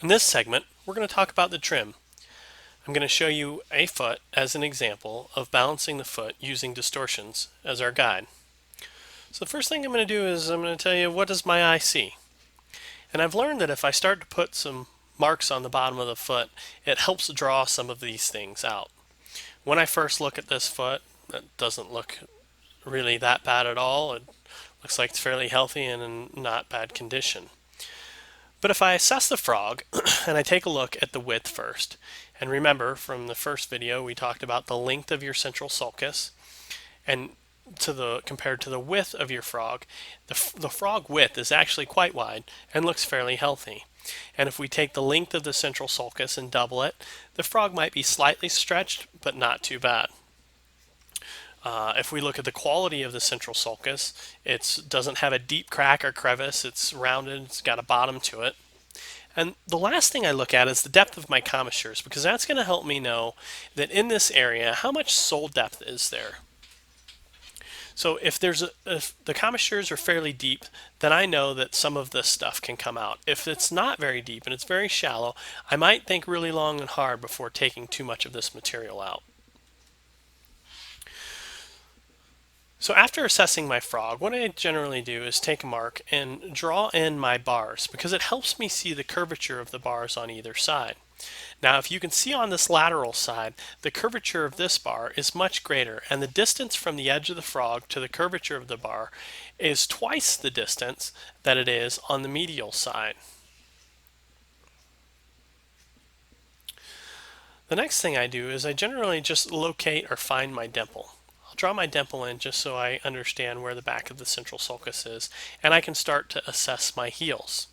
In this segment, we're going to talk about the trim. I'm going to show you a foot as an example of balancing the foot using distortions as our guide. So the first thing I'm going to do is I'm going to tell you, what does my eye see? And I've learned that if I start to put some marks on the bottom of the foot, it helps draw some of these things out. When I first look at this foot, it doesn't look really that bad at all. It looks like it's fairly healthy and in not bad condition. But if I assess the frog and I take a look at the width first, and remember from the first video we talked about the length of your central sulcus, and compared to the width of your frog, the frog width is actually quite wide and looks fairly healthy. And if we take the length of the central sulcus and double it, the frog might be slightly stretched, but not too bad. If we look at the quality of the central sulcus, it doesn't have a deep crack or crevice, it's rounded, it's got a bottom to it. And the last thing I look at is the depth of my commissures, because that's going to help me know that in this area, how much sole depth is there. So if the commissures are fairly deep, then I know that some of this stuff can come out. If it's not very deep and it's very shallow, I might think really long and hard before taking too much of this material out. So after assessing my frog, what I generally do is take a mark and draw in my bars, because it helps me see the curvature of the bars on either side. Now, if you can see on this lateral side, the curvature of this bar is much greater, and the distance from the edge of the frog to the curvature of the bar is twice the distance that it is on the medial side. The next thing I do is I generally just locate or find my dimple. I'll draw my dimple in just so I understand where the back of the central sulcus is, and I can start to assess my heels.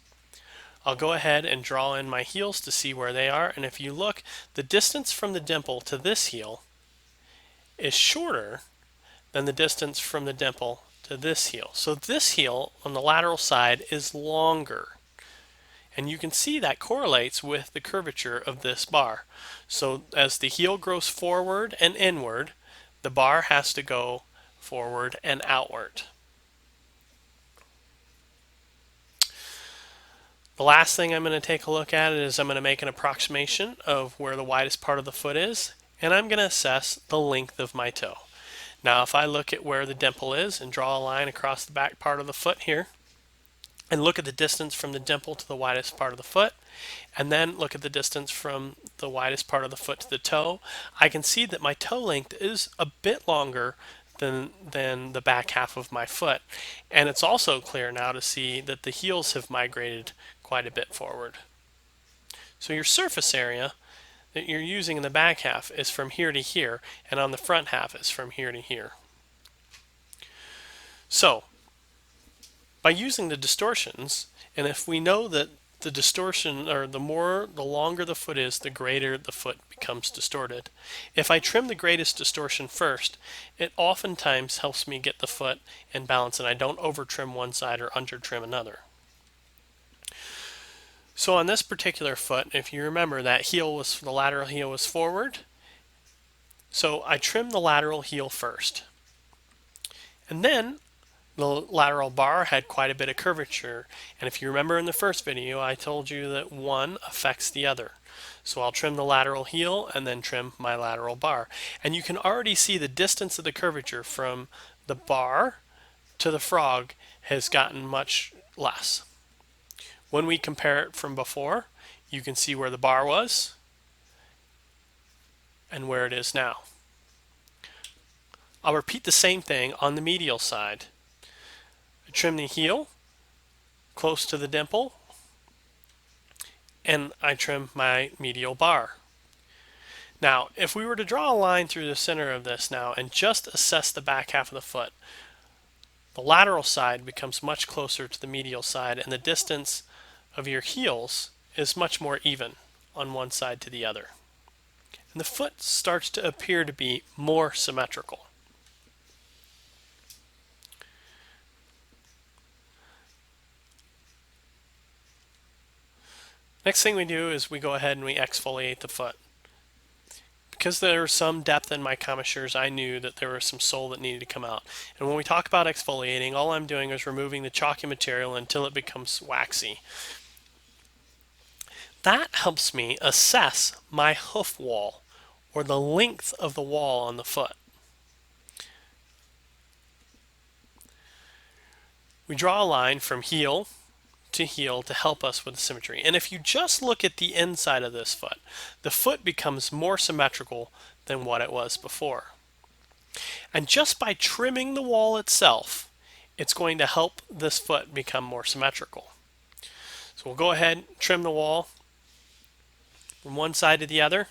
I'll go ahead and draw in my heels to see where they are, and if you look, the distance from the dimple to this heel is shorter than the distance from the dimple to this heel. So this heel on the lateral side is longer. And you can see that correlates with the curvature of this bar. So as the heel grows forward and inward, the bar has to go forward and outward. The last thing I'm going to take a look at is I'm going to make an approximation of where the widest part of the foot is, and I'm going to assess the length of my toe. Now if I look at where the dimple is and draw a line across the back part of the foot here, and look at the distance from the dimple to the widest part of the foot, and then look at the distance from the widest part of the foot to the toe, I can see that my toe length is a bit longer than the back half of my foot. And it's also clear now to see that the heels have migrated quite a bit forward. So your surface area that you're using in the back half is from here to here, and on the front half is from here to here. So by using the distortions, and if we know that the distortion, or the longer the foot is, the greater the foot becomes distorted. If I trim the greatest distortion first, it oftentimes helps me get the foot in balance, and I don't over trim one side or under trim another. So on this particular foot, if you remember, that the lateral heel was forward. So I trim the lateral heel first. And then the lateral bar had quite a bit of curvature, and if you remember in the first video I told you that one affects the other. So I'll trim the lateral heel and then trim my lateral bar, and you can already see the distance of the curvature from the bar to the frog has gotten much less. When we compare it from before, you can see where the bar was and where it is now. I'll repeat the same thing on the medial side. Trim the heel close to the dimple, and I trim my medial bar. Now, if we were to draw a line through the center of this now and just assess the back half of the foot, the lateral side becomes much closer to the medial side, and the distance of your heels is much more even on one side to the other. And the foot starts to appear to be more symmetrical. Next thing we do is we go ahead and we exfoliate the foot. Because there was some depth in my commissures, I knew that there was some sole that needed to come out. And when we talk about exfoliating, all I'm doing is removing the chalky material until it becomes waxy. that helps me assess my hoof wall, or the length of the wall on the foot. We draw a line from heel to heel to help us with symmetry. And if you just look at the inside of this foot, the foot becomes more symmetrical than what it was before. And just by trimming the wall itself, it's going to help this foot become more symmetrical. So we'll go ahead and trim the wall from one side to the other.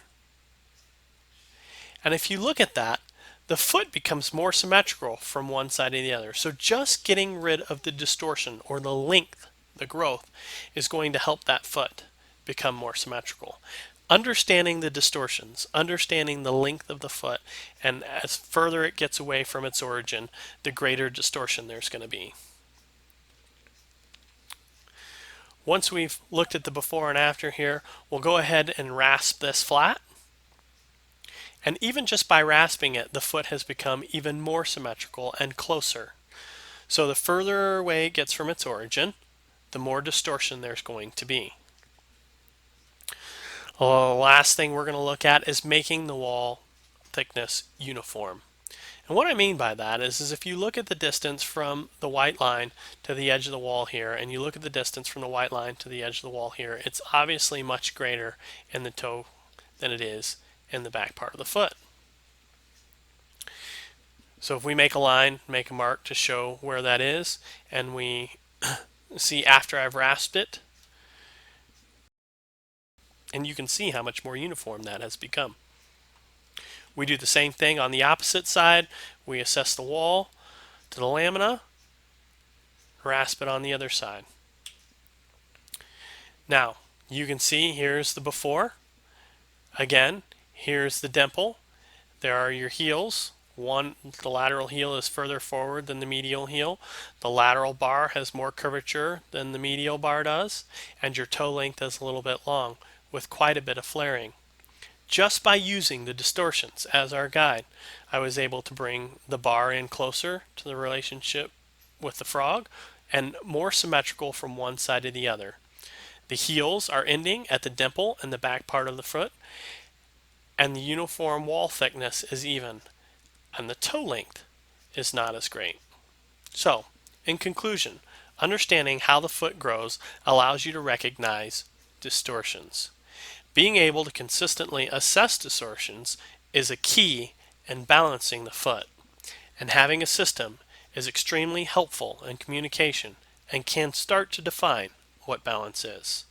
And if you look at that, the foot becomes more symmetrical from one side to the other. So just getting rid of the distortion, or the length, the growth, is going to help that foot become more symmetrical. Understanding the distortions, understanding the length of the foot, and as further it gets away from its origin, the greater distortion there's going to be. Once we've looked at the before and after here, we'll go ahead and rasp this flat. And even just by rasping it, the foot has become even more symmetrical and closer. So the further away it gets from its origin, the more distortion there's going to be. The last thing we're going to look at is making the wall thickness uniform. And what I mean by that is if you look at the distance from the white line to the edge of the wall here, and you look at the distance from the white line to the edge of the wall here, it's obviously much greater in the toe than it is in the back part of the foot. So if we make a line, make a mark to show where that is, and we see after I've rasped it, and you can see how much more uniform that has become. We do the same thing on the opposite side. We assess the wall to the lamina, rasp it on the other side. Now, you can see here's the before. Again, here's the dimple. There are your heels. The lateral heel is further forward than the medial heel. The lateral bar has more curvature than the medial bar does, and your toe length is a little bit long, with quite a bit of flaring. Just by using the distortions as our guide, I was able to bring the bar in closer to the relationship with the frog and more symmetrical from one side to the other. The heels are ending at the dimple in the back part of the foot, and the uniform wall thickness is even, and the toe length is not as great. So, in conclusion, understanding how the foot grows allows you to recognize distortions. Being able to consistently assess distortions is a key in balancing the foot, and having a system is extremely helpful in communication and can start to define what balance is.